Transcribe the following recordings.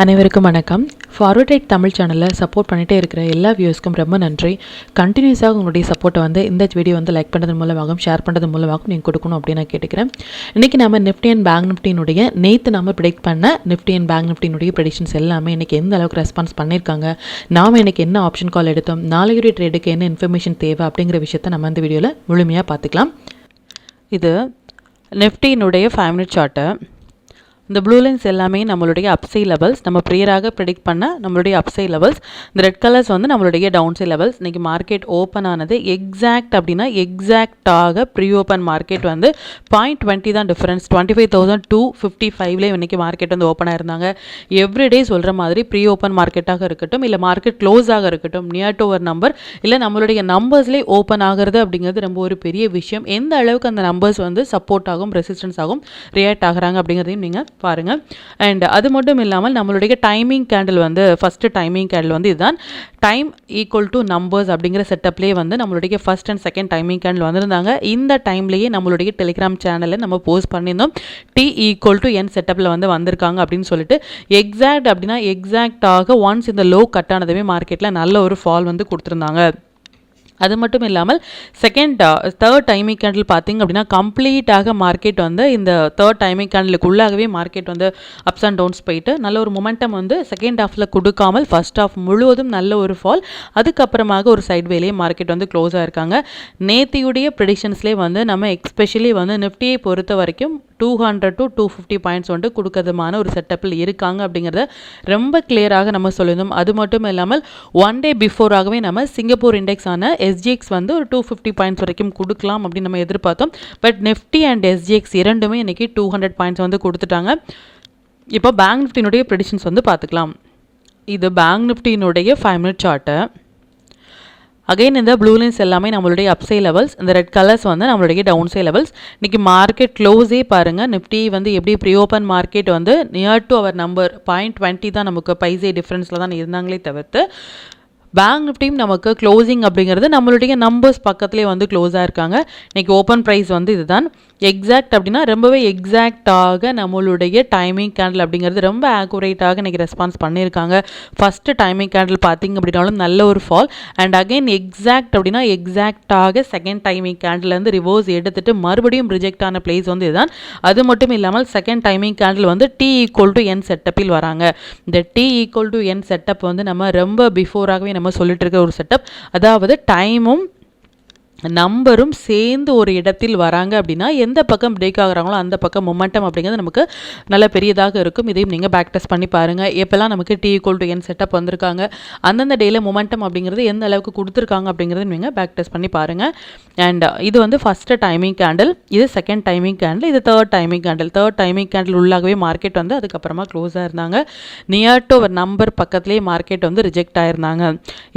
அனைவருக்கும் வணக்கம். Forward right Tamil சேனலில் சப்போர்ட் பண்ணிகிட்டே இருக்கிற எல்லா வியூஸ்க்கும் ரொம்ப நன்றி. கண்டினியூஸாக உங்களுடைய சப்போர்ட்டை இந்த வீடியோ லைக் பண்ணுறது மூலமாகவும் ஷேர் பண்ணுறது மூலமாகவும் நீங்கள் கொடுக்கணும் அப்படின்னு நான் கேட்டுக்கிறேன். இன்றைக்கி நம்ம நிஃப்டி அண்ட் பேங்க் நிஃப்டினுடைய நேற்று நம்ம ப்ரெடிக்ட் பண்ண நிஃப்டி அண்ட் பேங்க் நிஃப்டினுடைய ப்ரெடிக்ஷன்ஸ் எல்லாமே இன்றைக்கி எந்த அளவுக்கு ரெஸ்பான்ஸ் பண்ணியிருக்காங்க, நாம் இன்றைக்கி என்ன ஆப்ஷன் கால் எடுத்தோம், நாளையுடைய ட்ரேடுக்கு என்ன இன்ஃபர்மேஷன் தேவை அப்படிங்கிற விஷயத்தை நம்ம இந்த வீடியோவில் முழுமையாக பார்த்துக்கலாம். இது நிஃப்டியினுடைய 5 மினிட் சார்ட்டு. இந்த ப்ளூ லைன்ஸ் எல்லாமே நம்மளுடைய அப்சை லெவல்ஸ், நம்ம ப்ரியராக ப்ரெடிக்ட் பண்ண நம்மளுடைய அப்சை லெவல்ஸ். இந்த ரெட் கலர்ஸ் நம்மளுடைய டவுன்சை லெவல்ஸ். இன்றைக்கி மார்க்கெட் ஓப்பன் ஆனது எக்ஸாக்ட் அப்படின்னா எக்ஸாக்டாக ப்ரீ ஓப்பன் மார்க்கெட் 0.20 தான் டிஃப்ரென்ஸ். 25,255 இன்றைக்கி மார்க்கெட் ஓப்பன் ஆயிருந்தாங்க. எவ்ரிடே சொல்கிற மாதிரி ப்ரீ ஓப்பன் மார்க்கெட்டாக இருக்கட்டும், இல்லை மார்க்கெட் க்ளோஸ் ஆக இருக்கட்டும், நியர் டு ஒரு நம்பர் இல்லை நம்மளுடைய நம்பர்ஸ்லேயே ஓப்பன் ஆகிறது அப்படிங்கிறது ரொம்ப ஒரு பெரிய விஷயம். எந்த அளவுக்கு அந்த நம்பர்ஸ் சப்போர்ட் ஆகும், ரெசிஸ்டன்ஸ் ஆகும், ரியாக்ட் ஆகுறாங்க அப்படிங்கிறதையும் நீங்கள் பாருங்கள். அண்ட் அது மட்டும் இல்லாமல் நம்மளுடைய timing candle first timing candle இதுதான். டைம் ஈக்குவல் டு நம்பர்ஸ் அப்படிங்கிற செட்டப்லேயே நம்மளுடைய first and second timing candle வந்திருந்தாங்க. இந்த டைம்லேயே நம்மளுடைய டெலிகிராம் சேனலில் நம்ம போஸ்ட் பண்ணியிருந்தோம். டி ஈக்குவல் டு என் செட்டப்பில் வந்திருக்காங்க அப்படின்னு சொல்லிட்டு. எக்ஸாக்ட் அப்படின்னா எக்ஸாக்டாக ஒன்ஸ் இந்த லோ கட் ஆனதுமே மார்க்கெட்டில் நல்ல ஒரு ஃபால் கொடுத்துருந்தாங்க. அது மட்டும் இல்லாமல் தேர்ட் டைமிங் கேண்டில் பார்த்திங்க அப்படின்னா கம்ப்ளீட்டாக மார்க்கெட் இந்த தேர்ட் டைமிங் கேண்டிலுக்குள்ளாகவே மார்க்கெட் அப்ஸ் அண்ட் டவுன்ஸ் போயிட்டு நல்ல ஒரு மொமெண்டம் செகண்ட் ஹாஃபில் கொடுக்காமல் ஃபர்ஸ்ட் ஹாஃப் முழுவதும் நல்ல ஒரு ஃபால், அதுக்கப்புறமாக ஒரு சைட் வேலையே மார்க்கெட் க்ளோஸ் ஆகிருக்காங்க. நேத்தியுடைய ப்ரெடிக்ஷன்ஸ்லேயே நம்ம எக்ஸ்பெஷலி நிஃப்டியை பொறுத்த வரைக்கும் 200 to 250 பாயிண்ட்ஸ் கொடுக்கறதுமான ஒரு செட்டப்பில் இருக்காங்க அப்படிங்கிறத ரொம்ப கிளியராக நம்ம சொல்லியிருந்தோம். அது மட்டும் இல்லாமல் ஒன் டே பிஃபோராகவே நம்ம சிங்கப்பூர் இண்டெக்ஸ் ஆன எஸ்ஜிஎக்ஸ் ஒரு 250 பாயிண்ட்ஸ் வரைக்கும் கொடுக்கலாம் அப்படின்னு நம்ம எதிர்பார்த்தோம். பட் நிஃப்டி அண்ட் எஸ்ஜிஎக்ஸ் இரண்டுமே இன்றைக்கி 200 பாயிண்ட்ஸ் கொடுத்துட்டாங்க. இப்போ பேங்க் நிஃப்டினுடைய ப்ரெடிக்ஷன்ஸ் பார்த்துக்கலாம். இது பேங்க் நிஃப்டினுடைய 5 மினிட் சார்ட்டு. அகைன் இந்த ப்ளூ லைன்ஸ் எல்லாமே நம்மளுடைய அப்சை லெவல்ஸ், இந்த ரெட் கலர்ஸ் நம்மளுடைய டவுன்சை லெவல்ஸ். இன்றைக்கி மார்க்கெட் க்ளோஸே பாருங்கள். நிஃப்டி எப்படி pre open market near to our number 0.20 தான் நமக்கு பைசே டிஃப்ரென்ஸில் தான் இருந்தாங்களே தவிர்த்து பேங்க் நிஃப்டியும் நமக்கு க்ளோசிங் அப்படிங்கிறது நம்மளுடைய நம்பர்ஸ் பக்கத்துலேயே க்ளோஸாக இருக்காங்க. இன்றைக்கி ஓப்பன் ப்ரைஸ் இதுதான். எக்ஸாக்ட் அப்படின்னா ரொம்பவே எக்ஸாக்டாக நம்மளுடைய டைமிங் கேண்டில் அப்படிங்கிறது ரொம்ப ஆக்குரேட்டாக இன்றைக்கி ரெஸ்பான்ஸ் பண்ணியிருக்காங்க. ஃபஸ்ட்டு டைமிங் கேண்டில் பார்த்திங்க அப்படின்னாலும் நல்ல ஒரு ஃபால். அண்ட் அகைன் எக்ஸாக்ட் அப்படின்னா எக்ஸாக்டாக செகண்ட் டைமிங் கேண்டில் ரிவர்ஸ் எடுத்துகிட்டு மறுபடியும் ரிஜெக்ட் ஆன பிளேஸ் இதுதான். அது மட்டும் இல்லாமல் second timing candle T equal to N செட்டப்பில் வராங்க. இந்த T equal to N setup நம்ம ரொம்ப பிஃபோராகவே நம்ம சொல்லிட்டு இருக்க ஒரு செட்டப். அதாவது டைமும் நம்பரும் சேர்ந்து ஒரு இடத்தில் வராங்க அப்படின்னா எந்த பக்கம் பிரேக் ஆகுறாங்களோ அந்த பக்கம் மொமெண்டம் அப்படிங்கிறது நமக்கு நல்ல பெரியதாக இருக்கும். இதையும் நீங்கள் பேக் டெஸ்ட் பண்ணி பாருங்கள். எப்போல்லாம் நமக்கு T equal to N setup வந்திருக்காங்க, அந்தந்த டேயில் மொமெண்டம் அப்படிங்கிறது எந்த அளவுக்கு கொடுத்துருக்காங்க அப்படிங்கிறது நீங்கள் பேக் டெஸ்ட் பண்ணி பாருங்கள். அண்ட் இது ஃபஸ்ட்டு டைமிங் கேண்டில், இது செகண்ட் டைமிங் கேண்டில், இது third timing candle. Third timing candle உள்ளாகவே மார்க்கெட் அதுக்கப்புறமா க்ளோஸாக இருந்தாங்க. நியர் டு ஒரு நம்பர் பக்கத்துலேயே மார்க்கெட் ரிஜெக்ட் ஆயிருந்தாங்க.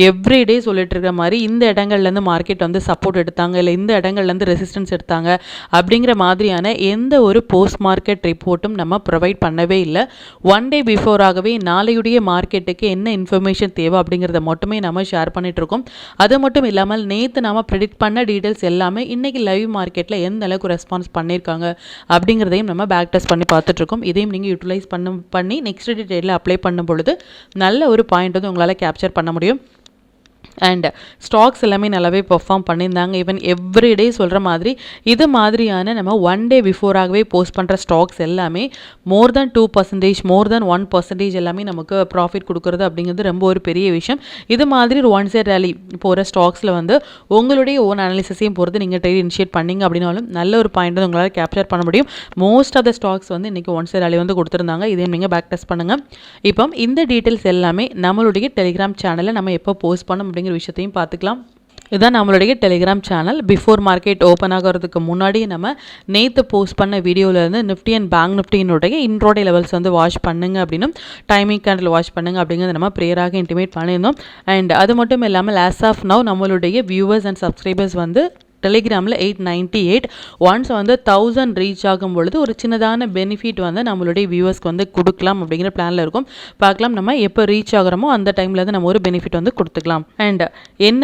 எவ்ரிடே சொல்லிட்டு இருக்கிற மாதிரி இந்த இடங்கள்லேருந்து மார்க்கெட் சப்போர்ட் எடுத்தாங்க, இல்லை இந்த இடங்கள்லேருந்து ரெசிஸ்டன்ஸ் எடுத்தாங்க அப்படிங்கிற மாதிரியான எந்த ஒரு போஸ்ட் மார்க்கெட் ரிப்போர்ட்டும் நம்ம ப்ரொவைட் பண்ணவே இல்லை. ஒன் டே பிஃபோராகவே நாளையுடைய மார்க்கெட்டுக்கு என்ன இன்ஃபர்மேஷன் தேவை அப்படிங்கிறத மட்டுமே நம்ம ஷேர் பண்ணிட்டு இருக்கோம். அது மட்டும் இல்லாமல் நேற்று நம்ம ப்ரெடிக்ட் பண்ண டீட்டெயில்ஸ் எல்லாமே இன்றைக்கி லைவ் மார்க்கெட்டில் எந்த அளவுக்கு ரெஸ்பான்ஸ் பண்ணியிருக்காங்க அப்படிங்கிறதையும் நம்ம பேக் டெஸ்ட் பண்ணி பார்த்துட்ருக்கோம். இதையும் நீங்கள் யூட்டிலைஸ் பண்ணி நெக்ஸ்ட் டீட்டெயிலில் அப்ளை பண்ணும் பொழுது நல்ல ஒரு பாயிண்ட் உங்களால் கேப்சர் பண்ண முடியும். அண்ட் ஸ்டாக்ஸ் எல்லாமே நல்லாவே பெர்ஃபார்ம் பண்ணியிருந்தாங்க. ஈவன் எவ்ரிடே சொல்கிற மாதிரி இது மாதிரியான நம்ம ஒன் டே பிஃபோராகவே போஸ்ட் பண்ணுற ஸ்டாக்ஸ் எல்லாமே மோர் தென் 2%, மோர் தென் 1% எல்லாமே நமக்கு ப்ராஃபிட் கொடுக்குறது அப்படிங்கிறது ரொம்ப ஒரு பெரிய விஷயம். இது மாதிரி ஒரு ஒன் சைட் ரேலி போகிற ஸ்டாக்ஸில் உங்களுடைய ஓன் அனாலிசிஸையும் பொறுத்து நீங்கள் ட்ரேட் இனிஷியேட் பண்ணிங்க அப்படின்னாலும் நல்ல ஒரு பாயிண்ட் உங்களால் கேப்சர் பண்ண முடியும். மோஸ்ட் ஆஃப் த ஸ்டாக்ஸ் இன்றைக்கி ஒன் சைட் ரேலி கொடுத்துருந்தாங்க. இதையும் நீங்கள் பேக் டெஸ்ட் பண்ணுங்கள். இப்போ இந்த டீட்டெயில்ஸ் எல்லாமே நம்மளுடைய டெலிகிராம் சேனலில் நம்ம எப்போ போஸ்ட் பண்ண அப்படிங்கிற விஷயத்தையும் பார்த்துக்கலாம். இதுதான் நம்மளுடைய Telegram channel. Before market open ஆகிறதுக்கு முன்னாடி நம்ம நேற்று போஸ்ட் பண்ண வீடியோவிலேருந்து நிஃப்டி அண்ட் பேங்க் நிஃப்டியினுடைய இன்ட்ரோடே லெவல்ஸ் வாட்ச் பண்ணுங்க அப்படின்னும் டைமிங் கேண்டில் வாட்ச் பண்ணுங்க அப்படிங்கிறது நம்ம ப்ரேயராக இன்டிமேட் பண்ணியிருந்தோம். அண்ட் அது மட்டும் இல்லாமல் ஆஸ் ஆஃப் நவ் நம்மளுடைய வியூவர்ஸ் அண்ட் சப்ஸ்கிரைபர்ஸ் டெலிகிராமில் 898. ஒன்ஸ் வந்து 1000 ரீச் ஆகும் பொழுது ஒரு சின்னதான பெனிஃபிட் வந்து நம்மளுடைய வியூவர்ஸ்க்கு வந்து கொடுக்கலாம் அப்படிங்கிற பிளானில் இருக்கும். பார்க்கலாம் நம்ம எப்போ ரீச் ஆகிறோமோ அந்த டைமில் வந்து நம்ம ஒரு பெனிஃபிட் வந்து கொடுத்துக்கலாம். அண்ட் என்ன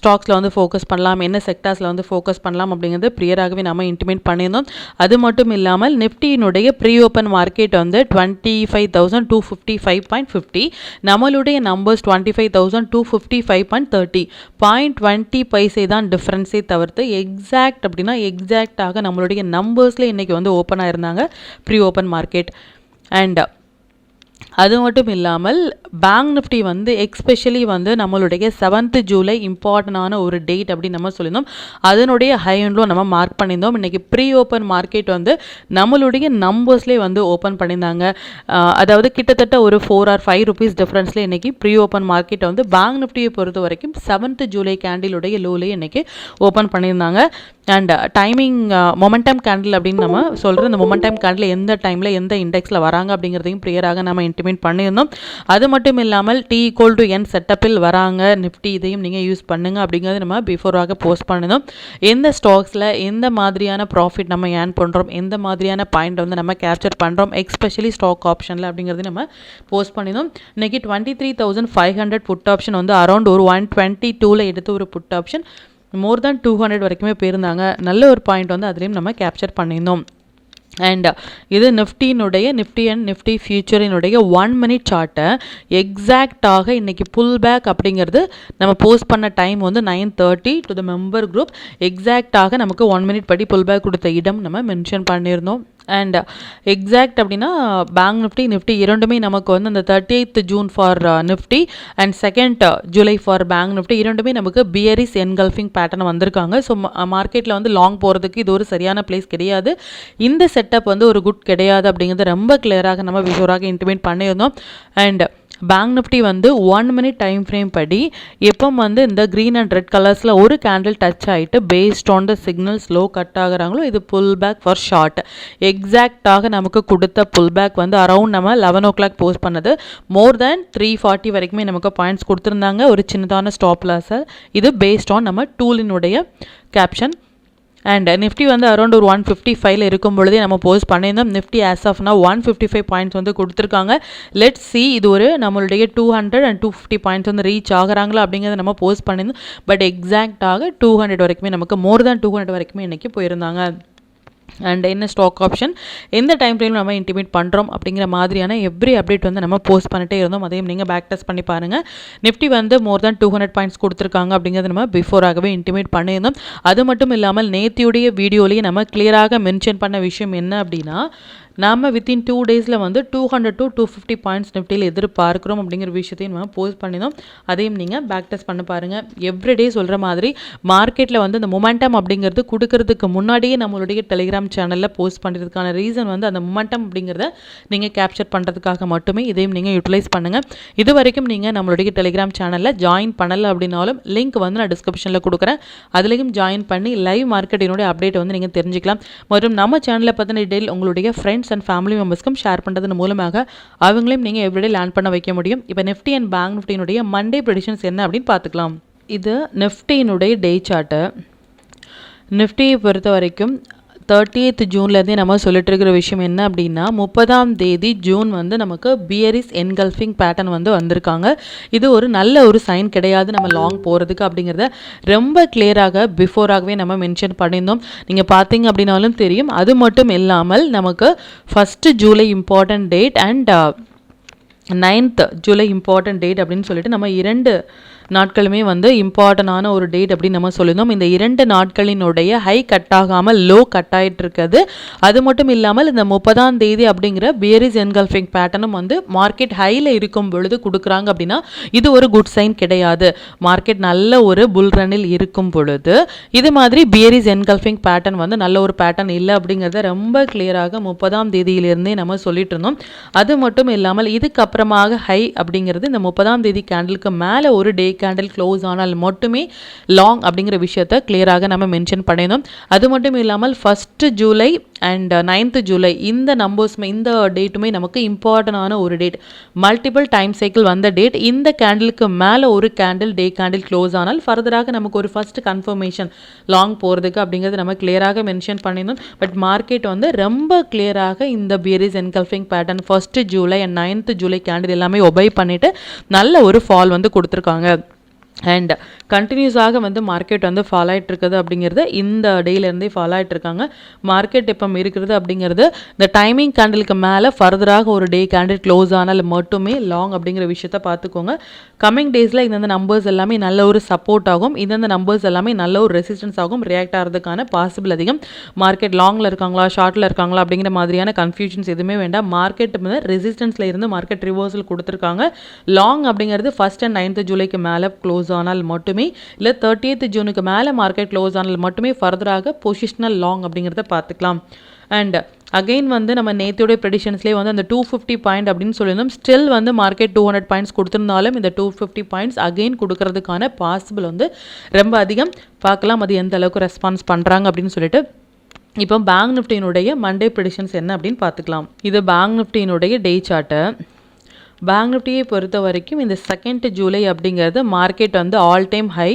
ஸ்டாக்ஸில் வந்து ஃபோக்கஸ் பண்ணலாம், என்ன செக்டார்ஸில் வந்து ஃபோக்கஸ் பண்ணலாம் அப்படிங்கிறது ப்ரியராகவே நம்ம இன்டிமேட் பண்ணியிருந்தோம். அது மட்டும் இல்லாமல் நிஃப்டியினுடைய ப்ரீ ஓப்பன் மார்க்கெட் வந்து 25,255.50, நம்மளுடைய நம்பர்ஸ் 25,255.30. 0.20 பைசே தான் டிஃப்ரென்ஸே தவிர்த்து எக்ஸாக்ட் அப்படின்னா எக்ஸாக்டாக நம்மளுடைய நம்பர்ஸில் இன்றைக்கி வந்து ஓப்பன் ஆயிருந்தாங்க ப்ரீ ஓப்பன் மார்க்கெட். அண்ட் அது மட்டும் இல்லாமல் பேங்க் நிஃப்டி வந்து எக்ஸ்பெஷலி வந்து நம்மளுடைய 7th ஜூலை இம்பார்ட்டண்டான ஒரு டேட் அப்படின்னு நம்ம சொல்லியிருந்தோம். அதனுடைய ஹை அண்ட் லோ நம்ம மார்க் பண்ணியிருந்தோம். இன்றைக்கி ப்ரீ ஓப்பன் மார்க்கெட் வந்து நம்மளுடைய நம்பர்ஸ்லேயே வந்து ஓப்பன் பண்ணியிருந்தாங்க. அதாவது கிட்டத்தட்ட ஒரு 4 or 5 rupees டிஃப்ரென்ஸ்லேயே இன்றைக்கி ப்ரீ ஓப்பன் மார்க்கெட் வந்து பேங்க் நிஃப்டியை பொறுத்த வரைக்கும் 7th ஜூலை கேண்டிலுடைய லோலேயே இன்றைக்கி ஓப்பன் பண்ணியிருந்தாங்க. அண்ட் டைமிங் மொமெண்டம் கேண்டில் அப்படின்னு நம்ம சொல்கிறோம். இந்த மொமெண்டம் கேண்டில் எந்த டைமில் எந்த இண்டெக்ஸில் வராங்க அப்படிங்கிறதையும் ப்ரியராக நம்ம இன்டிமேட் பண்ணியிருந்தோம். அது மட்டும் இல்லாமல் T=N செட்டப்பில் வராங்க நிஃப்டி, இதையும் நீங்கள் யூஸ் பண்ணுங்கள் அப்படிங்கிறது நம்ம பிஃபோராக போஸ்ட் பண்ணியிருந்தோம். எந்த ஸ்டாக்ஸில் எந்த மாதிரியான ப்ராஃபிட் நம்ம ஏர்ன் பண்ணுறோம், எந்த மாதிரியான பாயிண்ட் வந்து நம்ம கேப்சர் பண்ணுறோம், எக்ஸ்பெஷலி ஸ்டாக் ஆப்ஷனில் அப்படிங்கிறது நம்ம போஸ்ட் பண்ணியிருந்தோம். இன்றைக்கி 23,500 புட் ஆப்ஷன் வந்து அரௌண்ட் ஒரு 122 எடுத்து ஒரு புட் ஆப்ஷன் மோர் தேன் 200 வரைக்குமே போயிருந்தாங்க. நல்ல ஒரு பாயிண்ட் வந்து அதுலேயும் நம்ம கேப்சர் பண்ணியிருந்தோம். அண்ட் இது நிஃப்டி அண்ட் நிஃப்டி ஃபியூச்சரினுடைய 1 minute சார்ட்டை எக்ஸாக்டாக இன்றைக்கி புல் பேக் அப்படிங்கிறது நம்ம போஸ்ட் பண்ண டைம் வந்து 9:30 டு த மெம்பர் குரூப். எக்ஸாக்டாக நமக்கு 1 minute படி புல் பேக் கொடுத்த இடம் நம்ம மென்ஷன் பண்ணியிருந்தோம். அண்ட் எக்ஸாக்ட் அப்படின்னா பேங்க் நிஃப்டி இரண்டுமே நமக்கு வந்து அந்த 30th June for Nifty and 2nd July for bank Nifty இரண்டுமே நமக்கு பியரிஸ் என்கல்ஃபிங் பேட்டர்ன் வந்திருக்காங்க. ஸோ மார்க்கெட்டில் வந்து லாங் போகிறதுக்கு இது ஒரு சரியான பிளேஸ் கிடையாது. இந்த செட்டப் வந்து ஒரு குட் கிடையாது அப்படிங்கிறது ரொம்ப கிளியராக நம்ம விஷுவலாக இன்டிமேட் பண்ணியிருந்தோம். அண்ட் பேங்க் நிஃப்டி வந்து 1 minute டைம் ஃப்ரேம் படி எப்போ வந்து இந்த க்ரீன் அண்ட் ரெட் கலர்ஸில் ஒரு கேண்டில் டச் ஆகிட்டு based on the signals low cut ஆகுறாங்களோ இது புல் பேக் ஃபார் ஷார்ட். எக்ஸாக்டாக நமக்கு கொடுத்த புல் பேக் வந்து அரௌண்ட் நம்ம 11 o'clock போஸ்ட் பண்ணது மோர் தேன் 340 வரைக்குமே நமக்கு பாயிண்ட்ஸ் கொடுத்துருந்தாங்க. ஒரு சின்னதான ஸ்டாப் லாஸை இது பேஸ்ட் ஆன் நம்ம டூலினுடைய கேப்ஷன். அண்ட் நிஃப்டி வந்து அரௌண்ட் ஒரு 155 இருக்கும் பொழுதே நம்ம போஸ்ட் பண்ணியிருந்தோம். நிஃப்டி ஆஸ் ஆஃப் நான் 155 பாயிண்ட்ஸ் வந்து கொடுத்துருக்காங்க. லெட்ஸ் சி இது ஒரு நம்மளுடைய 200 and 250 பாயிண்ட்ஸ் வந்து ரீச் ஆகிறாங்களா அப்படிங்கிறத நம்ம போஸ்ட் பண்ணியிருந்தோம். பட் எக்ஸாக்டாக 200 வரைக்குமே நமக்கு மோர் தேன் 200 வரைக்குமே இன்றைக்கி போயிருந்தாங்க. அண்ட் என்ன ஸ்டாக் ஆப்ஷன் எந்த டைம் ஃப்ரேமில் நம்ம இன்டிமேட் பண்ணுறோம் அப்படிங்கிற மாதிரியான எவ்ரி அப்டேட் வந்து நம்ம போஸ்ட் பண்ணிட்டே இருந்தோம். அதையும் நீங்கள் பேக் டெஸ்ட் பண்ணி பாருங்கள். நிஃப்டி வந்து மோர் தேன் 200 பாயிண்ட்ஸ் கொடுத்துருக்காங்க அப்படிங்கிறது நம்ம பிஃபோராகவே இன்டிமேட் பண்ணியிருந்தோம். அது மட்டும் இல்லாமல் நேத்தியுடைய வீடியோலேயே நம்ம கிளியராக மென்ஷன் பண்ண விஷயம் என்ன அப்படின்னா நாம் வித்தின் 2 days வந்து 200 to 250 பாயிண்ட்ஸ் நிஃப்டியில் எதிர்பார்க்குறோம் அப்படிங்கிற விஷயத்தையும் நம்ம போஸ்ட் பண்ணினோம். அதையும் நீங்கள் பேக் டெஸ்ட் பண்ண பாருங்கள். எவ்ரிடே சொல்கிற மாதிரி மார்க்கெட்டில் வந்து இந்த மொமெண்டம் அப்படிங்கிறது கொடுக்கறதுக்கு முன்னாடியே நம்மளுடைய டெலிகிராம் சேனலில் போஸ்ட் பண்ணுறதுக்கான ரீசன் வந்து அந்த மொமெண்டம் அப்படிங்கிறத நீங்கள் கேப்சர் பண்ணுறதுக்காக மட்டுமே. இதையும் நீங்கள் யூட்டிலைஸ் பண்ணுங்கள். இது வரைக்கும் நீங்கள் நம்மளுடைய டெலிகிராம் சேனலில் ஜாயின் பண்ணலை அப்படின்னாலும் லிங்க் வந்து நான் டிஸ்கிரிப்ஷனில் கொடுக்குறேன். அதுலேயும் ஜாயின் பண்ணி லைவ் மார்க்கெட்டினுடைய அப்டேட் வந்து நீங்கள் தெரிஞ்சுக்கலாம். மற்றும் நம்ம சேனலை பற்றின டீட்டெயில் உங்களுடைய ஃப்ரெண்ட்ஸ் அண்ட் ஃபேமிலி மெம்பர்ஸ்க்கும் ஷேர் பண்ணுறதன் மூலமாக அவங்களையும் நீங்கள் எவ்ரிடே லேர்ன் பண்ண வைக்க முடியும். இப்போ நிஃப்டி அண்ட் பேங்க் நிஃப்டியினுடைய மண்டே ப்ரெடிக்ஷன்ஸ் என்ன அப்படின்னு பார்த்துக்கலாம். இது நிஃப்டியினுடைய டே சார்ட்டு. நிஃப்டியை பொறுத்த வரைக்கும் 30th ஜூன்லேருந்தே நம்ம சொல்லிட்டு இருக்கிற விஷயம் என்ன அப்படின்னா 30ஆம் தேதி ஜூன் வந்து நமக்கு பியரிஸ் என்கல்ஃபிங் பேட்டர்ன் வந்து வந்திருக்காங்க. இது ஒரு நல்ல ஒரு சைன் கிடையாது நம்ம லாங் போகிறதுக்கு அப்படிங்கிறத ரொம்ப கிளியராக பிஃபோராகவே நம்ம மென்ஷன் பண்ணியிருந்தோம். நீங்கள் பார்த்தீங்க அப்படின்னாலும் தெரியும். அது மட்டும் இல்லாமல் நமக்கு 1st July important date and 9th July important date அப்படின்னு சொல்லிட்டு நம்ம 2 நாட்களுமே வந்து இம்பார்ட்டண்டான ஒரு டேட் அப்படின்னு நம்ம சொல்லியிருந்தோம். இந்த 2 நாட்களினுடைய ஹை கட் ஆகாமல் லோ கட் ஆகிட்டு இருக்குது. அது மட்டும் இல்லாமல் இந்த 30ஆம் தேதி அப்படிங்கிற பியரிஸ் என்கல்ஃபிங் பேட்டர்னும் வந்து மார்க்கெட் ஹையில் இருக்கும் பொழுது கொடுக்குறாங்க அப்படின்னா இது ஒரு குட் சைன் கிடையாது. மார்க்கெட் நல்ல ஒரு புல் ரன்னில் இருக்கும் பொழுது இது மாதிரி பியரிஸ் என்கல்ஃபிங் பேட்டர்ன் வந்து நல்ல ஒரு பேட்டர்ன் இல்லை அப்படிங்கிறத ரொம்ப கிளியராக 30ஆம் தேதியிலிருந்தே நம்ம சொல்லிட்டு இருந்தோம். அது மட்டும் இல்லாமல் இதுக்கப்புறமாக ஹை அப்படிங்கிறது இந்த 30ஆம் தேதி கேண்டிலுக்கு மேலே ஒரு டே கேண்டில் க்ளோஸ் ஆனால் மட்டுமே லாங் அப்படிங்கிற விஷயத்தை கிளியராக நம்ம மென்ஷன் பண்ணியிருந்தோம். அது மட்டும் இல்லாமல் 1 ஜூலை அண்ட் 9th ஜூலை இந்த நம்பர்ஸுமே இந்த டேட்டுமே நமக்கு இம்பார்ட்டண்டான ஒரு டேட். மல்டிபிள் டைம் சைக்கிள் வந்த டேட். இந்த கேண்டிலுக்கு மேலே ஒரு கேண்டில் டே கேண்டில் க்ளோஸ் ஆனால் ஃபர்தராக நமக்கு ஒரு ஃபர்ஸ்ட் கன்ஃபர்மேஷன் லாங் போகிறதுக்கு அப்படிங்கிறது நம்ம கிளியராக மென்ஷன் பண்ணியிருந்தோம். பட் மார்க்கெட் வந்து ரொம்ப கிளியராக இந்த பியரிஸ் engulfing pattern 1 July and 9th July candle எல்லாமே ஒபை பண்ணிவிட்டு நல்ல ஒரு ஃபால் வந்து கொடுத்துருக்காங்க. அண்ட் கண்டினியூஸாக வந்து மார்க்கெட் வந்து ஃபாலோ ஆகிட்டு இருக்குது அப்படிங்கிறது இந்த டேலேருந்தே ஃபாலோ ஆகிட்டு இருக்காங்க. மார்க்கெட் இப்போ இருக்கிறது அப்படிங்கிறது இந்த டைமிங் கேண்டிலுக்கு மேலே ஃபர்தராக ஒரு டே கேண்டில் க்ளோஸ் ஆனால் மட்டுமே லாங் அப்படிங்கிற விஷயத்த பார்த்துக்கோங்க. கம்மிங் டேஸில் இந்தந்த நம்பர்ஸ் எல்லாமே நல்ல ஒரு சப்போர்ட் ஆகும், இந்தந்த நம்பர்ஸ் எல்லாமே நல்ல ஒரு ரெசிஸ்டன்ஸ் ஆகும், ரியாக்ட் ஆகிறதுக்கான பாசிபிள் அதிகம். மார்க்கெட் லாங்கில் இருக்காங்களா ஷார்ட்டில் இருக்காங்களா அப்படிங்கிற மாதிரியான கன்ஃபியூஷன்ஸ் எதுவுமே வேண்டாம். மார்க்கெட் வந்து ரெசிஸ்டன்ஸில் இருந்து மார்க்கெட் ரிவர்சல் கொடுத்துருக்காங்க. லாங் அப்படிங்கிறது 1st and 9th ஜூலைக்கு மேலே க்ளோஸ் ஆனால் மட்டுமே, இல்லை 30th ஜூனுக்கு மேலே மார்க்கெட் க்ளோஸ் ஆனால் மட்டுமே ஃபர்தராக பொசிஷனல் லாங் அப்படிங்கிறத பார்த்துக்கலாம். அண்ட் அகெயின் வந்து நம்ம நேத்தியோடைய ப்ரெடிஷன்ஸ்லேயே வந்து அந்த 250 பாயிண்ட் அப்படின்னு சொல்லியிருந்தோம். ஸ்டில் வந்து மார்க்கெட் 200 பாயிண்ட்ஸ் கொடுத்துருந்தாலும் இந்த 250 பாயிண்ட்ஸ் அகெயின் கொடுக்கறதுக்கான பாசிபிள் வந்து ரொம்ப அதிகம். பார்க்கலாம் அது எந்த அளவுக்கு ரெஸ்பான்ஸ் பண்ணுறாங்க அப்படின்னு சொல்லிட்டு. இப்போ பேங்க் நிஃப்டியினுடைய மண்டே ப்ரெடிஷன்ஸ் என்ன அப்படின்னு பார்த்துக்கலாம். இது பேங்க் நிஃப்டியினுடைய டே சார்ட்டு. பேங்க் நிஃப்டியை பொறுத்த வரைக்கும் இந்த 2nd ஜூலை அப்படிங்கிறது மார்க்கெட் வந்து all time high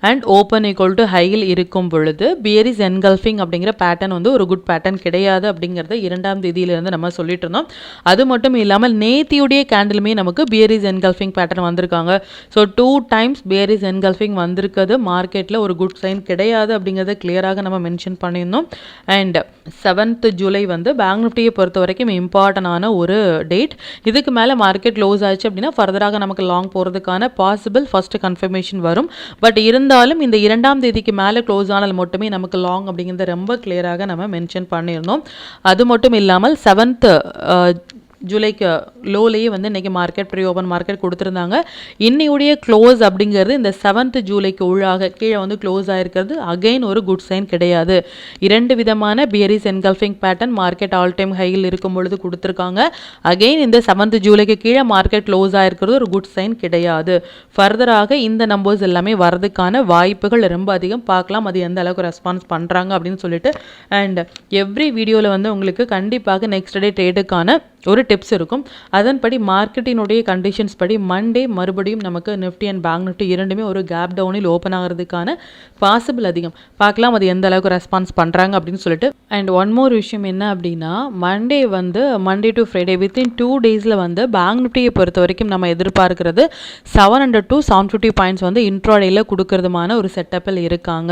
and open equal to ஹையில் இருக்கும் பொழுது பியரிஸ் என்கல்ஃபிங் அப்படிங்கிற பேட்டர்ன் வந்து ஒரு குட் பேட்டர்ன் கிடையாது அப்படிங்கிறத 2ஆம் தேதியிலிருந்து நம்ம சொல்லிட்டு இருந்தோம். அது மட்டும் இல்லாமல் நேத்தியுடைய கேண்டிலுமே நமக்கு பியரிஸ் என்கல்ஃபிங் பேட்டர்ன் வந்திருக்காங்க. ஸோ 2 times பியரிஸ் என்கல்ஃபிங் வந்திருக்கிறது மார்க்கெட்டில் ஒரு குட் சைன் கிடையாது அப்படிங்கிறத கிளியராக நம்ம மென்ஷன் பண்ணியிருந்தோம். அண்ட் 7th ஜூலை வந்து பேங்க் நிஃப்டியை பொறுத்த வரைக்கும் இம்பார்ட்டண்டான ஒரு டேட். இதுக்கு மேலே மார்க்கெட் க்ளோஸ் ஆச்சு அப்படின்னா ஃபர்தராக நமக்கு லாங் போகிறதுக்கான பாசிபிள் ஃபர்ஸ்ட் கன்ஃபர்மேஷன் வரும். பட் இருந்தாலும் இந்த 2ஆம் தேதிக்கு மேலே க்ளோஸ் ஆனால் மட்டுமே நமக்கு லாங் அப்படிங்கிறத ரொம்ப கிளியராக நம்ம மென்ஷன் பண்ணியிருந்தோம். அது மட்டும் இல்லாமல் 7th ஜூலைக்கு லோலேயே வந்து இன்றைக்கி மார்க்கெட் ப்ரீ ஓப்பன் மார்க்கெட் கொடுத்துருந்தாங்க. இன்னையுடைய க்ளோஸ் அப்படிங்கிறது இந்த 7th ஜூலைக்கு உள்ளாக கீழே வந்து க்ளோஸ் ஆகிருக்கிறது அகெயின் ஒரு குட் சைன் கிடையாது. 2 விதமான பியரிஸ் engulfing pattern market all time ஹையில் இருக்கும் பொழுது கொடுத்துருக்காங்க. அகெயின் இந்த 7th ஜூலைக்கு கீழே மார்க்கெட் க்ளோஸ் ஆகிருக்கிறது ஒரு குட் சைன் கிடையாது. ஃபர்தராக இந்த நம்பர்ஸ் எல்லாமே வரதுக்கான வாய்ப்புகள் ரொம்ப அதிகம். பார்க்கலாம் அது எந்த அளவுக்கு ரெஸ்பான்ஸ் பண்ணுறாங்க அப்படின்னு சொல்லிட்டு. அண்ட் எவ்ரி வீடியோவில் வந்து உங்களுக்கு கண்டிப்பாக நெக்ஸ்ட் டே ட்ரேடுக்கான ஒரு டிப்ஸ் இருக்கும். அதன்படி மார்க்கெட்டினுடைய கண்டிஷன்ஸ் படி மண்டே மறுபடியும் நமக்கு நிஃப்டி அண்ட் பேங்க் நிஃப்டி இரண்டுமே ஒரு கேப் டவுனில் ஓப்பன் ஆகிறதுக்கான பாசிபிள் அதிகம். பார்க்கலாம் அது எந்த அளவுக்கு ரெஸ்பான்ஸ் பண்ணுறாங்க அப்படின்னு சொல்லிட்டு. அண்ட் ஒன் மோர் விஷயம் என்ன அப்படின்னா மண்டே டு ஃப்ரைடே வித்தின் 2 daysல வந்து பேங்க் நிஃப்டியை பொறுத்த வரைக்கும் நம்ம எதிர்பார்க்கிறது 700 to 750 பாயிண்ட்ஸ் வந்து இன்ட்ராடேயில் கொடுக்கறதுமான ஒரு செட்டப்பில் இருக்காங்க.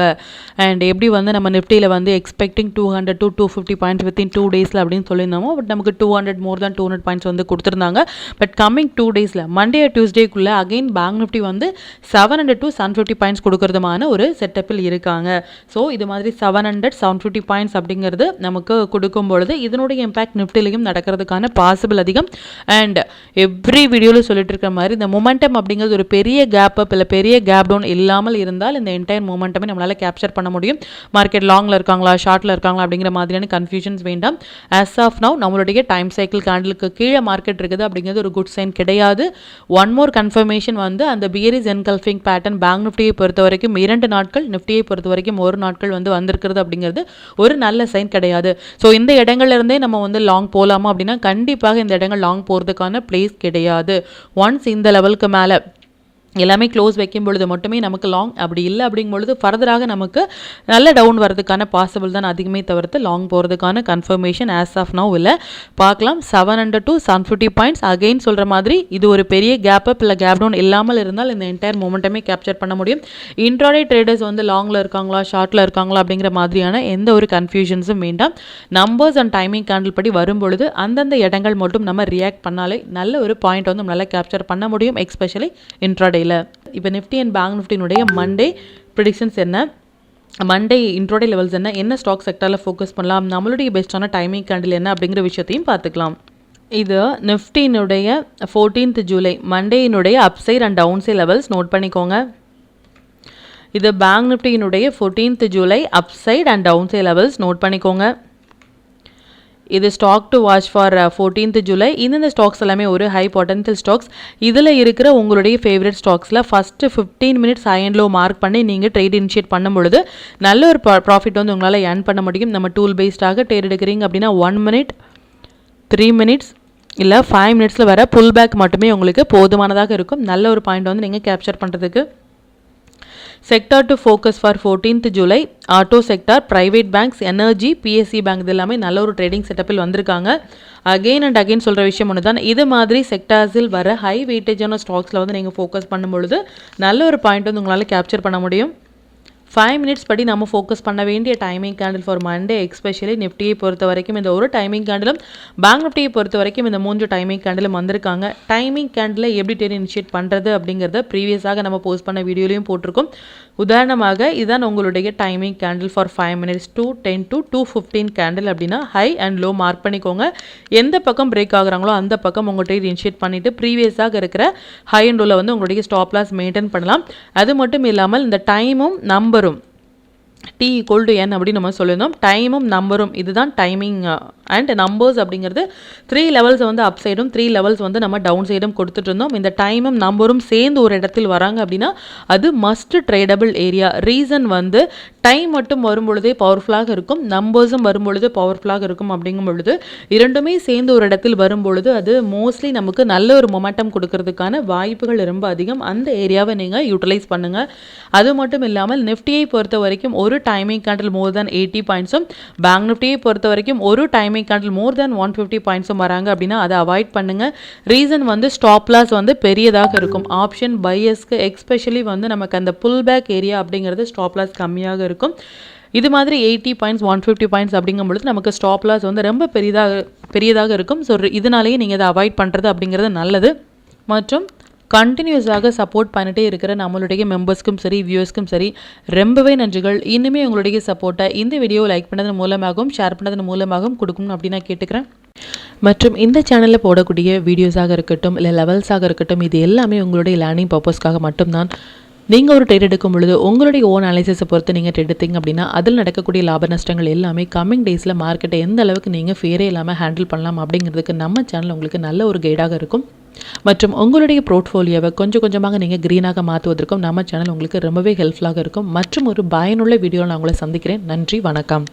அண்ட் எப்படி வந்து நம்ம நிஃப்டியில் வந்து எக்ஸ்பெக்டிங் 200 to 250 பாயிண்ட்ஸ் வித்தின் 2 daysல அப்படின்னு சொல்லியிருந்தோமோ, பட் நமக்கு 200 more than 200 பாயிண்ட்ஸ் வந்து கொடுத்துருந்தாங்க. பட் கம்மிங் 2 daysல மண்டே டியூஸ்டேக்குள்ளே அகெயின் பேங்க் நிஃப்டி வந்து 700 to 750 பாயிண்ட்ஸ் கொடுக்கறதுமான ஒரு செட்டப்பில் இருக்காங்க. ஸோ இது மாதிரி 700 750 பாயிண்ட்ஸ் அப்படிங்கிறது நமக்கு கொடுக்கும் பொழுது இதனுடைய இம்பாக்ட் நிஃப்டிலையும் நடக்கிறதுக்கான பாசிபிள் அதிகம். அண்ட் எவ்ரி வீடியோவில் சொல்லிட்டு இருக்கிற மாதிரி இந்த மொமெண்டம் அப்படிங்கிறது ஒரு பெரிய கேப் அப் இல்லை பெரிய கேப் டவுன் இல்லாமல் இருந்தால் இந்த என்டையர் மொமெண்டமே நம்மளால் கேப்சர் பண்ண முடியும். மார்க்கெட் லாங்கில் இருக்காங்களா ஷார்ட்டில் இருக்காங்களா அப்படிங்கிற மாதிரியான கன்ஃபியூஷன்ஸ் வேண்டாம். ஆஸ் ஆஃப் நவ் நம்மளுடைய டைம் சைக்கிள் கேண்டிலுக்கு கீழே மார்க்கெட் இருக்குது அப்படிங்கிறது ஒரு குட் சைன் கிடையாது. ஒன் மோர் கன்ஃபர்மேஷன் வந்து அந்த பியரிஸ் என்கல்ஃபிங் பேட்டர்ன் பேங்க் நிஃப்டியை பொறுத்த வரைக்கும் 2 நாட்கள், நிஃப்டியை பொறுத்த வரைக்கும் 1 நாட்கள் வந்து வந்திருக்கிறது அப்படிங்கிறது ஒரு நல்ல சைன் கிடையாது. ஸோ இந்த இடங்கள்ல இருந்தே நம்ம வந்து லாங் போகலாமா அப்படின்னா கண்டிப்பாக இந்த இடங்கள் லாங் போகிறதுக்கான பிளேஸ் கிடையாது. ஒன்ஸ் இந்த லெவலுக்கு மேலே எல்லாமே க்ளோஸ் வைக்கும் பொழுது மட்டுமே நமக்கு லாங், அப்படி இல்லை அப்படிங்கும் பொழுது ஃபர்தராக நமக்கு நல்ல டவுன் வரதுக்கான பாசிபிள் தான் அதிகமே தவிர்த்து லாங் போகிறதுக்கான கன்ஃபர்மேஷன் ஆஸ் ஆஃப் நவ் இல்லை. பார்க்கலாம் 700 to 750 பாயிண்ட்ஸ் அகெயின் சொல்கிற மாதிரி இது ஒரு பெரிய கேப் அப் இல்லை கேப் டவுன் இல்லாமல் இருந்தால் இந்த என்டையர் மொமெண்டமே கேப்சர் பண்ண முடியும். இன்ட்ராடே ட்ரேடர்ஸ் வந்து லாங்கில் இருக்காங்களா ஷார்ட்டில் இருக்காங்களா அப்படிங்கிற மாதிரியான எந்த ஒரு கன்ஃபியூஷன்ஸும் வேண்டாம். நம்பர்ஸ் அண்ட் டைமிங் கேண்டில் படி வரும்பொழுது அந்தந்த இடங்கள் மட்டும் நம்ம ரியாக்ட் பண்ணாலே நல்ல ஒரு பாயிண்ட் வந்து நம்மளால் கேப்சர் பண்ண முடியும், எஸ்பெஷலி இன்ட்ராடே. இப்போ நிஃப்டி அண்ட் பேங்க் நிஃப்டினுடைய மண்டே ப்ரெடிக்ஷன்ஸ் என்ன, மண்டே இன்ட்ரோடே லெவல்ஸ் என்ன ஸ்டாக் செக்டரில் ஃபோக்கஸ் பண்ணலாம், நம்மளுடைய பெஸ்ட்டான டைமிங் கேண்டில் என்ன அப்படிங்கிற விஷயத்தையும் பார்த்துக்கலாம். இது நிஃப்டினுடைய 14th ஜூலை மண்டேயினுடைய upside and down side levels note பண்ணிக்கோங்க. இது பேங்க் நிஃப்டியினுடைய 14th July upside and down side levels note பண்ணிக்கோங்க. இது stock to watch for 14th July. இந்த ஸ்டாக்ஸ் எல்லாமே ஒரு ஹை பொட்டன்ஷியல் ஸ்டாக்ஸ். இதில் இருக்கிற உங்களுடைய ஃபேவரட் ஸ்டாக்ஸில் first 15 minutes high and low mark பண்ணி நீங்கள் ட்ரேட் இனிஷியேட் பண்ணும் பொழுது நல்ல ஒரு ப்ராஃபிட் வந்து உங்களால் ஏர்ன் பண்ண முடியும். நம்ம டூல் பேஸ்டாக ட்ரேட் எடுக்கிறீங்க அப்படின்னா 1 மினிட் 3 மினிட்ஸ் இல்லை 5 மினிட்ஸில் வர புல் பேக் மட்டுமே உங்களுக்கு போதுமானதாக இருக்கும். நல்ல ஒரு பாயிண்ட் வந்து நீங்கள் கேப்சர் பண்ணுறதுக்கு. Sector to focus for 14th July. Auto sector, private banks, energy, BSc bank இது எல்லாமே நல்ல ஒரு ட்ரேடிங் செட்டப்பில் வந்திருக்காங்க. அகெயின் அண்ட் அகெயின் சொல்கிற விஷயம் ஒன்று தான், இது மாதிரி செக்டார்ஸில் வர ஹை வெயிட்டேஜான ஸ்டாக்ஸில் வந்து நீங்கள் ஃபோக்கஸ் பண்ணும்பொழுது நல்ல ஒரு பாயிண்ட் வந்து உங்களால் கேப்சர் பண்ண முடியும். 5 மினிட்ஸ் படி நம்ம ஃபோக்கஸ் பண்ண வேண்டிய timing candle for Monday, especially நிஃப்டியை பொறுத்த வரைக்கும் இந்த ஒரு டைமிங் கேண்டிலும் பேங்க் நிஃப்டியை பொறுத்த வரைக்கும் இந்த 3 டைமிங் கேண்டிலும் வந்திருக்காங்க. டைமிங் கேண்டில் எப்படி ட்ரேட் இனிஷியேட் பண்ணுறது அப்படிங்கிறத ப்ரீவியஸாக நம்ம போஸ்ட் பண்ண வீடியோலையும் போட்டிருக்கோம். உதாரணமாக இதுதான் உங்களுடைய timing candle for 5 minutes 2:10 to 2:15 candle அப்படின்னா ஹை அண்ட் லோ மார்க் பண்ணிக்கோங்க. எந்த பக்கம் பிரேக் ஆகுறாங்களோ அந்த பக்கம் உங்கள் ட்ரேட் இனிஷியேட் பண்ணிவிட்டு ப்ரீவியஸாக இருக்கிற ஹை அண்ட் லோவில் வந்து உங்களுடைய ஸ்டாப் லாஸ் மெயின்டைன் பண்ணலாம். அது மட்டும் இல்லாமல் இந்த டைமும் நம்பரும் T = N அப்படின்னு நம்ம சொல்லியிருந்தோம். டைமும் நம்பரும் இதுதான் டைமிங் அண்ட் நம்பர்ஸ் அப்படிங்கிறது 3 லெவல்ஸ் வந்து அப் சைடும் 3 லெவல்ஸ் வந்து நம்ம டவுன் சைடும் கொடுத்துட்டு இருந்தோம். இந்த டைமும் நம்பரும் சேர்ந்து ஒரு இடத்தில் வராங்க அப்படின்னா அது மஸ்ட் ட்ரேடபிள் ஏரியா. ரீசன் வந்து டைம் மட்டும் வரும்பொழுதே பவர்ஃபுல்லாக இருக்கும், நம்பர்ஸும் வரும்பொழுது பவர்ஃபுல்லாக இருக்கும். அப்படிங்கும் பொழுது இரண்டுமே சேர்ந்து ஒரு இடத்தில் வரும்பொழுது அது மோஸ்ட்லி நமக்கு நல்ல ஒரு மொமெண்டம் கொடுக்கறதுக்கான வாய்ப்புகள் ரொம்ப அதிகம். அந்த ஏரியாவை நீங்கள் யூட்டிலைஸ் பண்ணுங்கள். அது மட்டும் இல்லாமல் நிஃப்டியை பொறுத்த வரைக்கும் ஒரு டைமிங் கேண்டில் மோர் தேன் 80 பாயிண்ட்ஸும் பேங்க் நிஃப்டியை பொறுத்த வரைக்கும் ஒரு டைமிங் கேண்டில் மோர் தேன் 150 பாயிண்ட்ஸும் வராங்க அப்படின்னா அதை அவாய்ட் பண்ணுங்க. ரீசன் வந்து ஸ்டாப் லாஸ் வந்து பெரியதாக இருக்கும். ஆப்ஷன் பையர்ஸ்க்கு எக்ஸ்பெஷலி வந்து நமக்கு அந்த புல் பேக் ஏரியா அப்படிங்கிறது ஸ்டாப் லாஸ் கம்மியாக இருக்கும். இது மாதிரி 80 பாயிண்ட்ஸ் 150 பாயிண்ட்ஸ் அப்படிங்கும்பொழுது நமக்கு ஸ்டாப் லாஸ் வந்து ரொம்ப பெரியதாக இருக்கும். ஸோ இதனாலேயே நீங்கள் அதை அவாய்ட் பண்ணுறது அப்படிங்கிறது நல்லது. மற்றும் கண்டினியூஸாக சப்போர்ட் பண்ணிட்டே இருக்கிற நம்மளுடைய மெம்பர்ஸ்க்கும் சரி வியூவர்ஸ்க்கும் சரி ரொம்பவே நன்றிகள். இன்னுமே உங்களுடைய சப்போர்ட்டை இந்த வீடியோ லைக் பண்ணதன் மூலமாகவும் ஷேர் பண்ணதன் மூலமாகவும் கொடுக்கணும் அப்படின்னு நான் கேட்டுக்கிறேன். மற்றும் இந்த சேனலில் போடக்கூடிய வீடியோஸாக இருக்கட்டும் இல்லை லெவல்ஸாக இருக்கட்டும் இது எல்லாமே உங்களுடைய லேர்னிங் பர்பஸ்க்காக மட்டும்தான். நீங்கள் ஒரு ட்ரேட் எடுக்கும் பொழுது உங்களுடைய ஓன் அனாலிசிஸை பொறுத்து நீங்கள் ட்ரேட் எடுத்தீங்க அப்படின்னா அதில் நடக்கக்கூடிய லாப நஷ்டங்கள் எல்லாமே கம்மிங் டேஸில் மார்க்கெட்டை எந்த அளவுக்கு நீங்கள் ஃபேரே இல்லாமல் ஹேண்டில் பண்ணலாம் அப்படிங்கிறதுக்கு நம்ம சேனல் உங்களுக்கு நல்ல ஒரு கைடாக இருக்கும். மற்றும் உங்களுடைய போர்ட்ஃபோலியோவை கொஞ்சம் கொஞ்சமாக நீங்கள் க்ரீனாக மாற்றுவதற்கும் நம்ம சேனல் உங்களுக்கு ரொம்பவே ஹெல்ப்ஃபுல்லாக இருக்கும். மற்றும் ஒரு பயனுள்ள வீடியோவில் நான் உங்களை சந்திக்கிறேன். நன்றி, வணக்கம்.